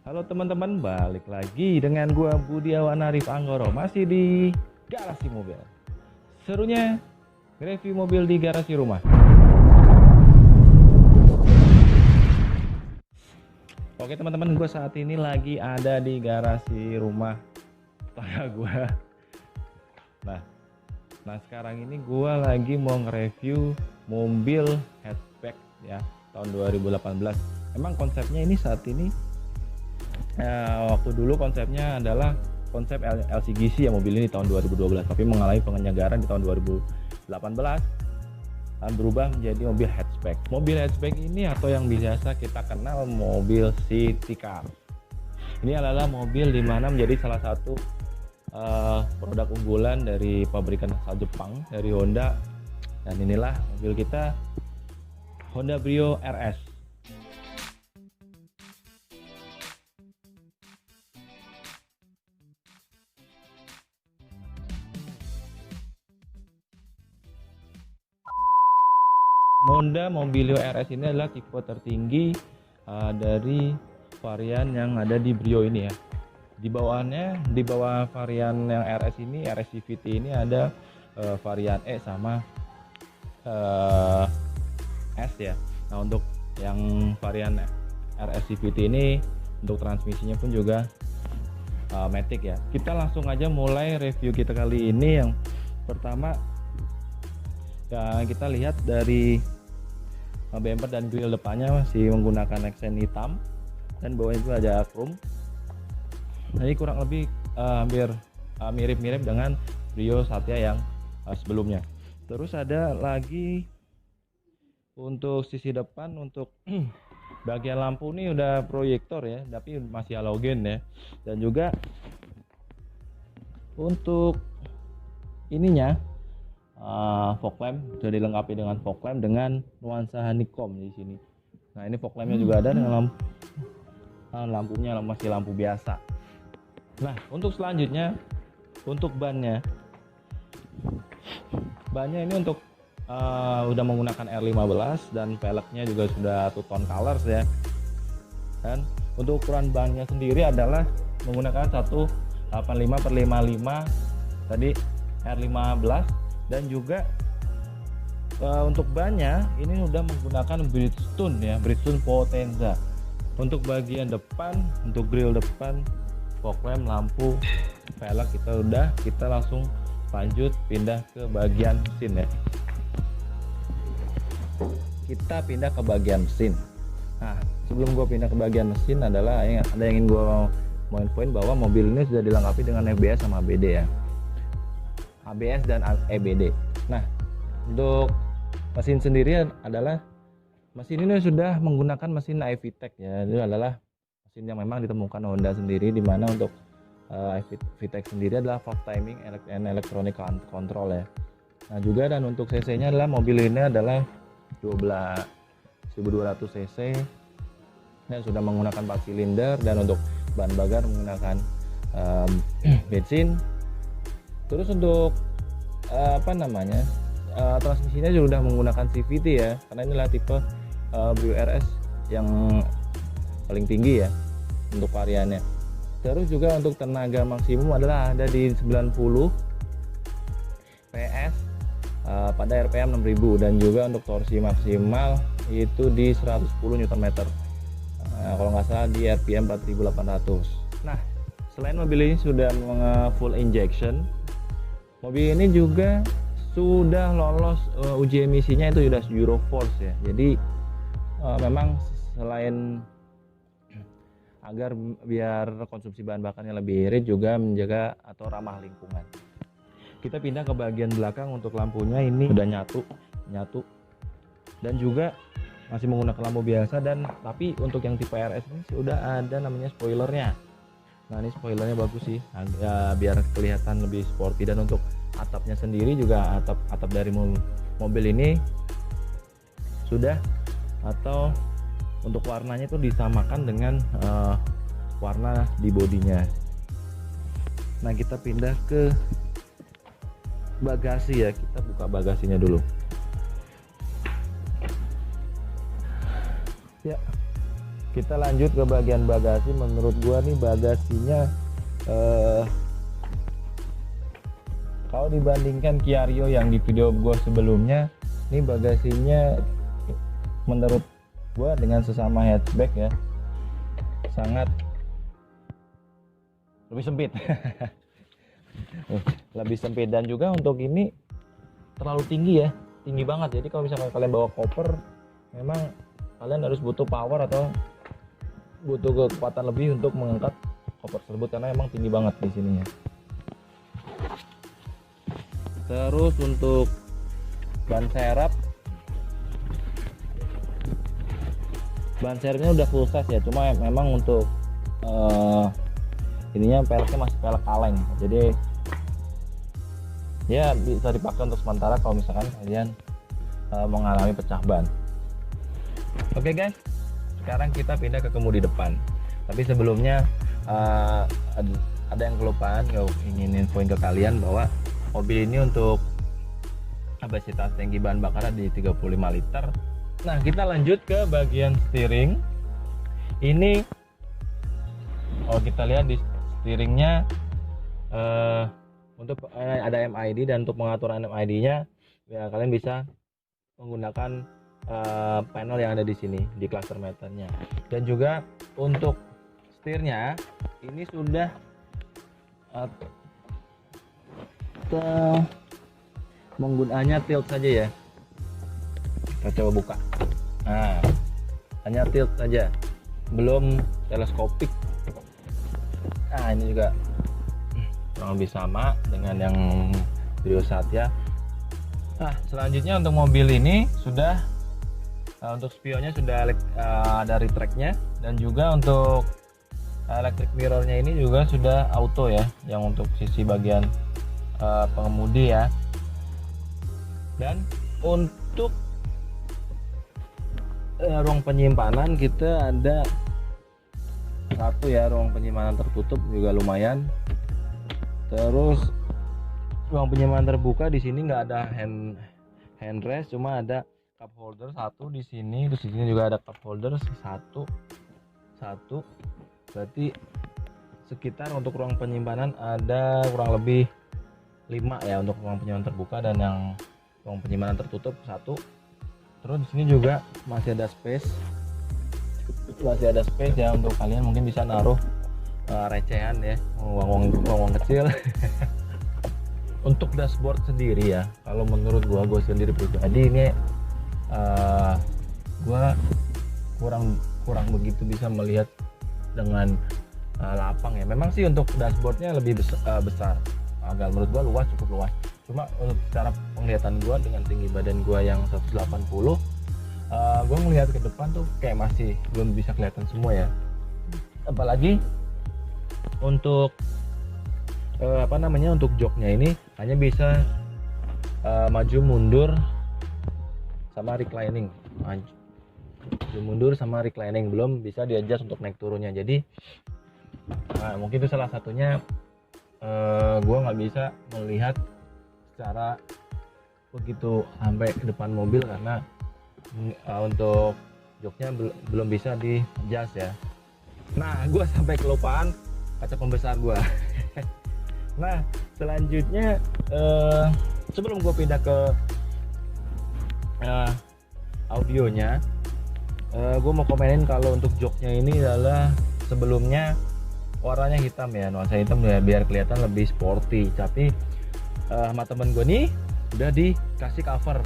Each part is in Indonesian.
Halo teman-teman, balik lagi dengan gua Budiawan Arif Anggoro, masih di Garasi Mobil. Serunya review mobil di garasi rumah. Oke teman-teman, gue saat ini lagi ada di garasi rumah tetangga gue. Nah, sekarang ini gue lagi mau nge-review mobil hatchback ya tahun 2018. Memang konsepnya ini saat ini waktu dulu konsepnya adalah konsep LCGC ya, mobil ini tahun 2012, tapi mengalami penyegaran di tahun 2018 dan berubah menjadi mobil hatchback. Mobil hatchback ini atau yang biasa kita kenal mobil city car. Ini adalah mobil di mana menjadi salah satu produk unggulan dari pabrikan asal Jepang, dari Honda. Dan inilah mobil kita, Honda Brio RS. Honda Mobilio RS ini adalah tipe tertinggi dari varian yang ada di Brio ini ya. Di bawah varian yang RS ini, RS CVT ini ada varian E sama S ya. Nah, untuk yang varian RS CVT ini untuk transmisinya pun juga matic ya. Kita langsung aja mulai review kita kali ini. Yang pertama ya, kita lihat dari bumper dan grill depannya masih menggunakan aksen hitam dan bawahnya itu ada chrome. Jadi kurang lebih hampir mirip-mirip dengan Brio Satya yang sebelumnya. Terus ada lagi untuk sisi depan, untuk bagian lampu ini udah proyektor ya, tapi masih halogen ya. Dan juga untuk ininya fog lamp sudah dilengkapi dengan fog lamp dengan nuansa honeycomb di sini. Nah, ini fog lampnya juga ada dengan lampunya masih lampu biasa. Nah, untuk selanjutnya untuk bannya ini untuk udah menggunakan R15 dan velgnya juga sudah two tone colors ya. Dan untuk ukuran bannya sendiri adalah menggunakan 185/55 tadi R15. Dan juga untuk bannya ini sudah menggunakan Bridgestone ya, Bridgestone Potenza. Untuk bagian depan, untuk grill depan, fog lamp, lampu, velg kita langsung lanjut pindah ke bagian mesin ya. Kita pindah ke bagian mesin. Nah, sebelum gue pindah ke bagian mesin ada yang ingin gue poin bahwa mobil ini sudah dilengkapi dengan ABS sama ABD ya. ABS dan EBD. Nah, untuk mesin sendiri adalah mesin ini sudah menggunakan mesin iVTEC ya. Itu adalah mesin yang memang ditemukan Honda sendiri, di mana untuk iVTEC sendiri adalah valve timing and electronic control ya. Nah, juga dan untuk cc-nya adalah mobil ini adalah 12.200 cc. Dan sudah menggunakan 4 silinder, dan untuk bahan bakar menggunakan bensin. Terus untuk transmisinya juga sudah menggunakan CVT ya, karena inilah tipe Brio RS yang paling tinggi ya untuk variannya. Terus juga untuk tenaga maksimum adalah ada di 90 PS pada RPM 6000, dan juga untuk torsi maksimal itu di 110 Nm. Kalau nggak salah di RPM 4800. Nah, selain mobil ini sudah full injection, mobil ini juga sudah lolos uji emisinya itu sudah Euro 4 ya. Jadi memang selain agar biar konsumsi bahan bakarnya lebih irit, juga menjaga atau ramah lingkungan. Kita pindah ke bagian belakang. Untuk lampunya ini sudah nyatu dan juga masih menggunakan lampu biasa, tapi untuk yang tipe RS ini sudah ada namanya spoilernya. Nah, ini spoilernya bagus sih, biar kelihatan lebih sporty. Dan untuk atapnya sendiri juga atap dari mobil ini sudah, atau untuk warnanya itu disamakan dengan warna di bodinya. Nah, kita pindah ke bagasi ya. Kita buka bagasinya dulu ya. Kita lanjut ke bagian bagasi. Menurut gua nih bagasinya kalau dibandingkan Kia-Rio yang di video gua sebelumnya, ini bagasinya menurut gua dengan sesama hatchback ya sangat lebih sempit. Lebih sempit, dan juga untuk ini terlalu tinggi ya, tinggi banget. Jadi kalau misalkan kalian bawa koper, memang kalian harus butuh power atau butuh kekuatan lebih untuk mengangkat koper tersebut karena emang tinggi banget di sininya. Terus untuk ban serepnya udah full size ya, cuma memang untuk ininya peleknya masih pelek kaleng, jadi ya bisa dipakai untuk sementara kalau misalkan kalian mengalami pecah ban. Oke guys, sekarang kita pindah ke kemudi depan. Tapi sebelumnya ada yang kelupaan, gue ingin infoin ke kalian bahwa mobil ini untuk kapasitas tangki bahan bakar di 35 liter. Nah, kita lanjut ke bagian steering. Ini kita lihat di steeringnya untuk ada MID, dan untuk pengaturan MID-nya ya kalian bisa menggunakan panel yang ada di sini di cluster meternya. Dan juga untuk setirnya ini sudah menggunakannya tilt saja ya. Kita coba buka. Nah, hanya tilt saja, belum teleskopik. Nah, ini juga kurang lebih sama dengan yang video Satya. Nah, selanjutnya untuk mobil ini sudah untuk spionnya sudah ada retract-nya, dan juga untuk electric mirror-nya ini juga sudah auto ya, yang untuk sisi bagian pengemudi ya. Dan untuk ruang penyimpanan kita ada satu ya, ruang penyimpanan tertutup juga lumayan. Terus ruang penyimpanan terbuka di sini nggak ada handrest, cuma ada cup holder satu di sini. Terus di sini juga ada cup holder satu. Berarti sekitar untuk ruang penyimpanan ada kurang lebih 5 ya untuk ruang penyimpanan terbuka, dan yang ruang penyimpanan tertutup satu. Terus di sini juga masih ada space ya untuk kalian mungkin bisa naruh recehan ya, uang kecil. Untuk dashboard sendiri ya, kalau menurut gua sendiri pribadi ini gua kurang begitu bisa melihat dengan lapang ya. Memang sih untuk dashboardnya lebih besar, agak menurut gua luas, cukup luas. Cuma untuk secara penglihatan gua dengan tinggi badan gua yang 180, gua ngelihat ke depan tuh kayak masih belum bisa kelihatan semua ya. Apalagi untuk untuk joknya ini hanya bisa maju mundur sama reclining, belum bisa di-adjust untuk naik turunnya. Jadi mungkin itu salah satunya gua nggak bisa melihat secara begitu sampai ke depan mobil karena untuk joknya belum bisa di-adjust ya. Nah, gua sampai kelupaan kaca pembesar gua. Nah, selanjutnya sebelum gue pindah ke audionya, gue mau komenin kalau untuk joknya ini adalah sebelumnya warnanya hitam ya, nuansa hitam ya, biar kelihatan lebih sporty. Tapi sama temen gue nih udah dikasih cover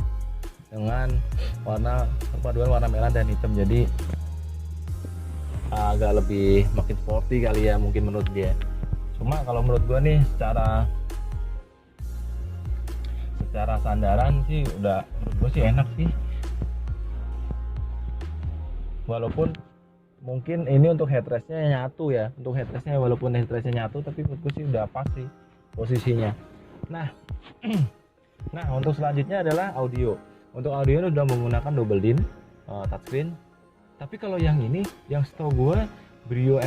dengan perpaduan warna merah dan hitam, jadi agak lebih makin sporty kali ya mungkin menurut dia. Cuma kalau menurut gua nih secara sandaran sih udah menurut gua sih enak sih. Walaupun mungkin ini untuk headrestnya nyatu ya, walaupun headrestnya nyatu, tapi menurut gua sih udah pas sih posisinya. Nah, untuk selanjutnya adalah audio. Untuk audio ini udah menggunakan double din touchscreen. Tapi kalau yang ini, yang setahu gua Brio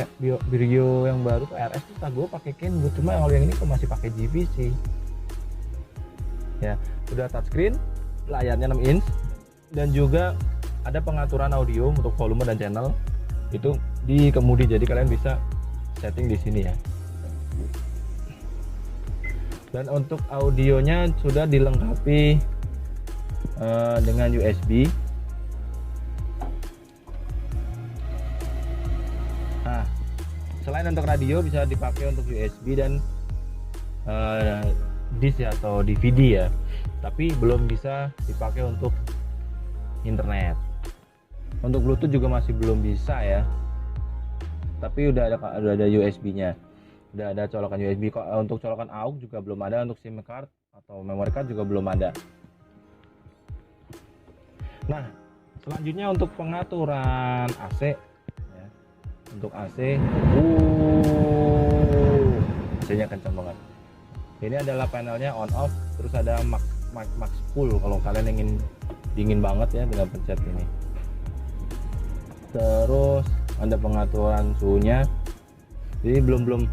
yang baru tuh RS tuh gue pakai Kenwood, cuma kalau yang ini kok masih pakai GVC ya. Udah touchscreen, layarnya 6 inch, dan juga ada pengaturan audio untuk volume dan channel. itu di kemudi, jadi kalian bisa setting di sini ya. Dan untuk audionya sudah dilengkapi dengan USB. Nah, selain untuk radio bisa dipakai untuk USB dan disk ya, atau DVD ya, tapi belum bisa dipakai untuk internet. Untuk Bluetooth juga masih belum bisa ya, tapi udah ada USB-nya, udah ada colokan USB. Untuk colokan AUX juga belum ada, untuk SIM card atau memory card juga belum ada. Nah, selanjutnya untuk pengaturan AC ya. Untuk AC, AC-nya kencang banget. Ini adalah panelnya on off, terus ada max full kalau kalian ingin dingin banget ya dengan pencet ini. Terus ada pengaturan suhunya. Jadi belum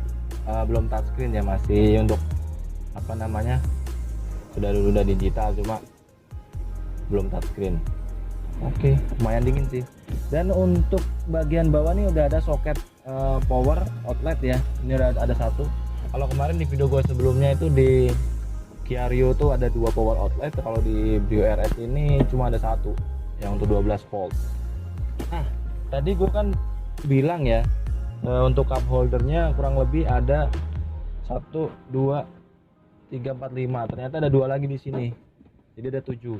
touchscreen ya, masih untuk apa namanya, udah digital, cuma belum touchscreen. Oke, lumayan dingin sih. Dan untuk bagian bawah nih udah ada soket power outlet ya. Ini udah ada satu. Kalau kemarin di video gue sebelumnya itu di Kia Rio tuh ada 2 power outlet. Kalau di Brio RS ini cuma ada satu, yang untuk 12 volt. Nah, tadi gue kan bilang ya, untuk cup holdernya kurang lebih ada 1, 2, 3, 4, 5. Ternyata ada 2 lagi di sini. Jadi ada 7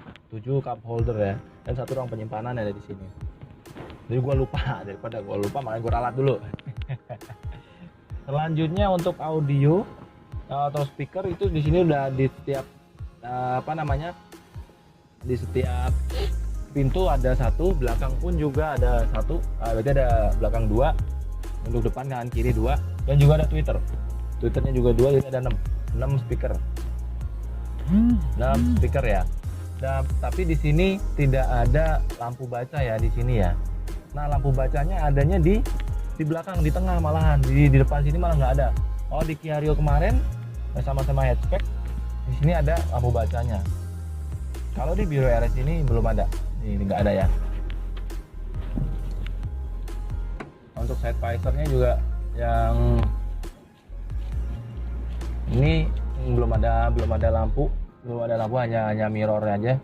cup holder ya, dan 1 ruang penyimpanan ada di sini. Jadi gue lupa, daripada gue lupa makanya gue ralat dulu. Selanjutnya untuk audio atau speaker itu di sini udah di setiap di setiap pintu ada 1, belakang pun juga ada 1. Berarti ada belakang 2, untuk depan kanan kiri 2, dan juga ada Twitternya juga 2, jadi ada 6 speaker. 6 speaker ya. Nah, tapi di sini tidak ada lampu baca ya di sini ya. Nah, lampu bacanya adanya di belakang, di tengah malahan. Di depan sini malah nggak ada. Oh, di Kia Rio kemarin sama-sama hatchback, di sini ada lampu bacanya. Kalau di Biro RS ini belum ada. Ini nggak ada ya. Untuk side visornya juga yang ini belum ada lampu, hanya mirror aja.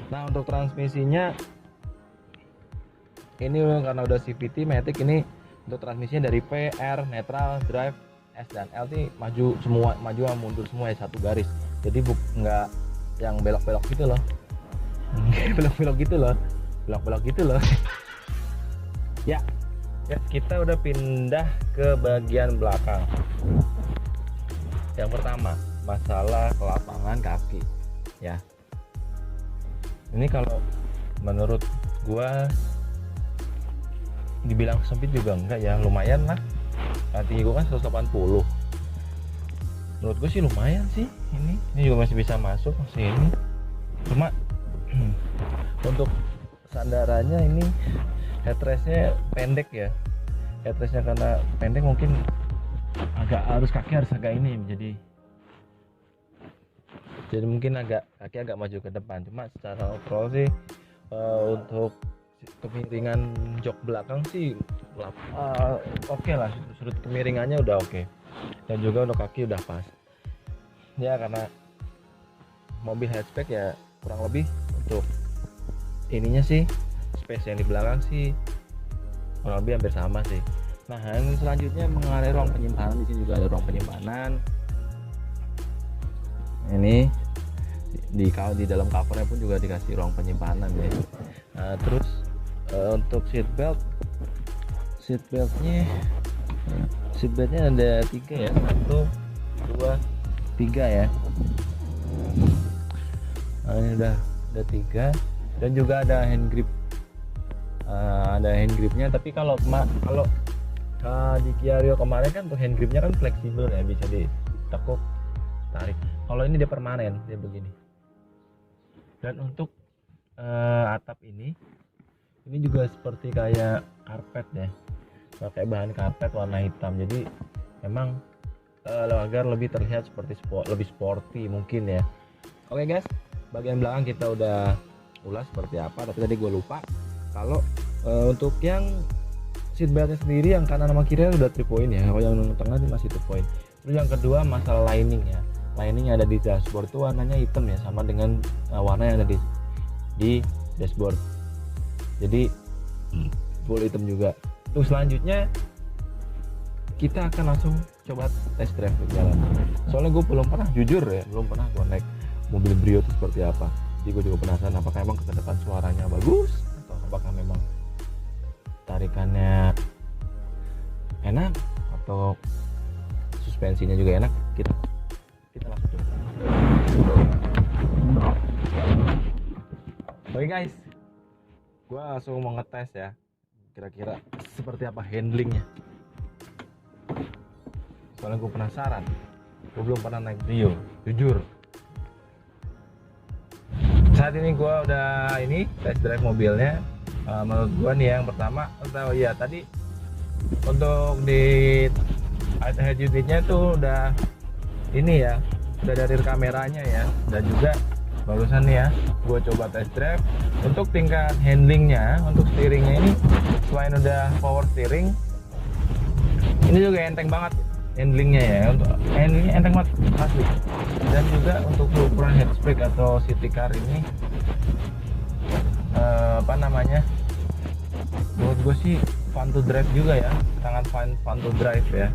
Nah, untuk transmisinya ini karena udah CVT Matic, ini untuk transmisinya dari P, R, neutral, drive, S dan L ini maju mundur semua ya, satu garis. Jadi nggak yang belok-belok gitu loh. belok-belok gitu loh. Ya, kita udah pindah ke bagian belakang. Yang pertama, masalah kelapangan kaki ya. Ini kalau menurut gua dibilang sempit juga enggak ya, lumayan lah. Tinggi gua kan 180. Menurut gua sih lumayan sih ini juga masih bisa masuk masih ini. Cuma untuk sandarannya ini headrestnya pendek ya. Headrestnya karena pendek mungkin kaki harus agak ini, jadi mungkin kaki agak maju ke depan. Cuma secara overall sih untuk kemiringan jok belakang sih oke lah, sudut kemiringannya udah oke. Dan juga untuk kaki udah pas ya, karena mobil hatchback ya kurang lebih untuk ininya sih, space yang di belakang sih kurang lebih hampir sama sih. Nah, yang selanjutnya mengenai ruang penyimpanan, di sini juga ada ruang penyimpanan. Ini di dalam covernya pun juga dikasih ruang penyimpanan ya. Nah, terus untuk seatbeltnya ada 3 ya, 1, 2, 3 ya. Nah, ini udah 3, dan juga ada hand grip. Ada hand gripnya, tapi kalau di Kia Rio kemarin kan untuk hand gripnya kan fleksibel ya, bisa ditekuk tarik. Kalau ini dia permanen, dia begini. Dan untuk atap ini juga seperti kayak karpet ya, pakai bahan karpet warna hitam. Jadi memang agar lebih terlihat seperti lebih sporty mungkin ya. Oke guys, bagian belakang kita udah ulas seperti apa, tapi tadi gue lupa kalau untuk yang seat beltnya sendiri yang kanan sama kiri udah 3 point ya, kalau yang tengah ini masih 2 point. Terus yang kedua masalah lining ya, lining yang ada di dashboard tuh warnanya hitam ya, sama dengan warna yang ada di dashboard, jadi full hitam juga. Terus selanjutnya kita akan langsung coba test drive di jalan, soalnya gue belum pernah, jujur ya, belum pernah gue naik mobil Brio itu seperti apa. Jadi gue juga penasaran apakah emang kedepan suaranya bagus, atau apakah memang tarikannya enak, atau suspensinya juga enak. Kita langsung coba. Oke guys, gue langsung mau ngetes ya, kira-kira seperti apa handlingnya. Soalnya gue penasaran, gue belum pernah naik Brio, jujur. Saat ini gue udah test drive mobilnya. Menurut gue nih yang pertama, atau ya tadi untuk di head unitnya tuh udah udah dari kameranya ya, dan juga barusan nih ya gue coba test drive. Untuk tingkat handlingnya, untuk steeringnya ini selain udah power steering, ini juga enteng banget handlingnya ya. Untuk handlingnya enteng banget asli. Dan juga untuk ukuran hatchback atau city car ini menurut gue sih fun to drive juga ya, sangat fun to drive ya,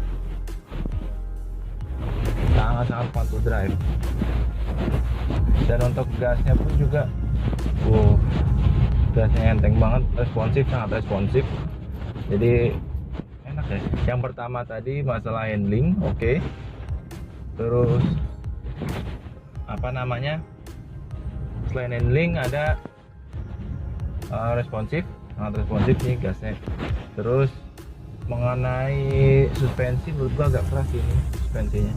sangat fun to drive. Dan untuk gasnya pun juga gasnya enteng banget, responsif, sangat responsif, jadi enak ya. Yang pertama tadi masalah handling, oke. Terus selain handling ada responsif, sangat responsif nih gasnya. Terus mengenai suspensi, menurut gua agak keras ini suspensinya,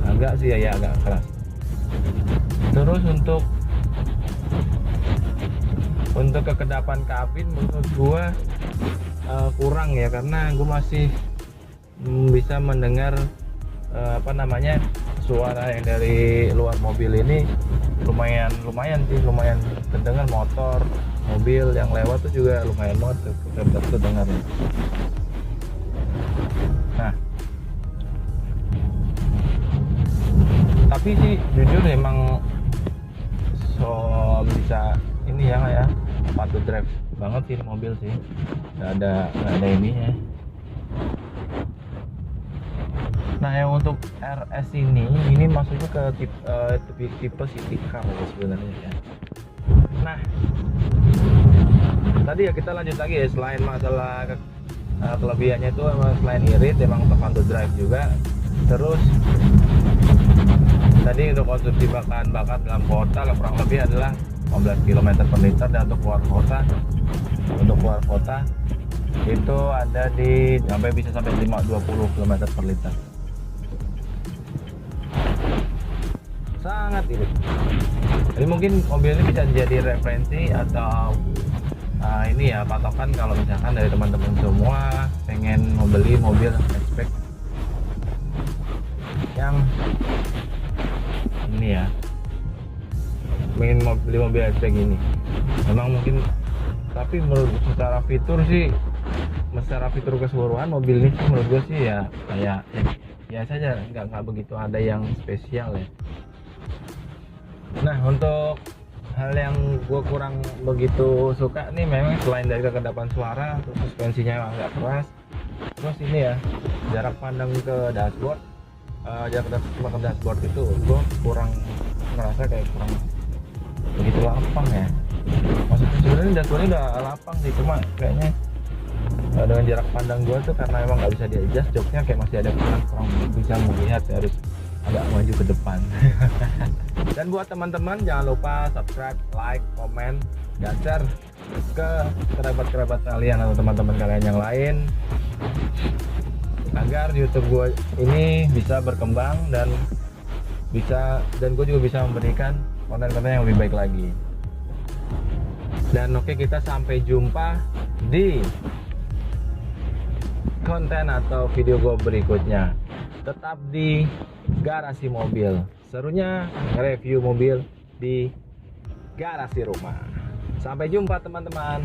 agak sih ya agak keras. Terus untuk kekedapan kabin menurut gua kurang ya, karena gua masih bisa mendengar suara yang dari luar mobil ini lumayan terdengar. Motor, mobil yang lewat tuh juga lumayan banget terdengar. Nah, tapi sih jujur emang bisa ini ya fun to drive banget sih mobil sih, nggak ada ininya. Nah, yang untuk RS ini masuknya ke tipe city car sebenarnya ya. Nah, tadi ya kita lanjut lagi ya, selain masalah kelebihannya itu selain irit emang fun to drive juga. Terus tadi untuk konsumsi bahan bakar dalam kota kurang lebih adalah 15 km per liter, dan untuk keluar kota itu ada di bisa sampai 20 km per liter. Sangat irit. Jadi mungkin mobil ini bisa jadi referensi atau patokan kalau misalkan dari teman-teman semua pengen membeli mobil hatchback yang ini ya, pengen beli mobil hatchback ini. Memang mungkin, tapi menurut secara fitur keseluruhan mobil ini menurut gue sih ya kayak biasa aja, nggak begitu ada yang spesial ya. Nah, untuk hal yang gue kurang begitu suka nih memang selain dari kekedapan suara, terus suspensinya agak keras, terus ini ya jarak pandang ke dashboard, ke dashboard itu gue kurang ngerasa kayak kurang begitu lapang ya. Maksudnya sebenarnya dashboardnya udah lapang sih, cuma kayaknya dengan jarak pandang gue tuh karena emang nggak bisa di-adjust, joknya kayak masih ada kurang bisa melihat ya, harus agak maju ke depan. Dan buat teman-teman jangan lupa subscribe, like, komen, dan share ke kerabat-kerabat kalian atau teman-teman kalian yang lain, agar YouTube gue ini bisa berkembang dan gue juga bisa memberikan konten-konten yang lebih baik lagi. Dan oke, kita sampai jumpa di konten atau video gue berikutnya. tetap di Garasi Mobil. Serunya nge-review mobil di garasi rumah. Sampai jumpa teman-teman.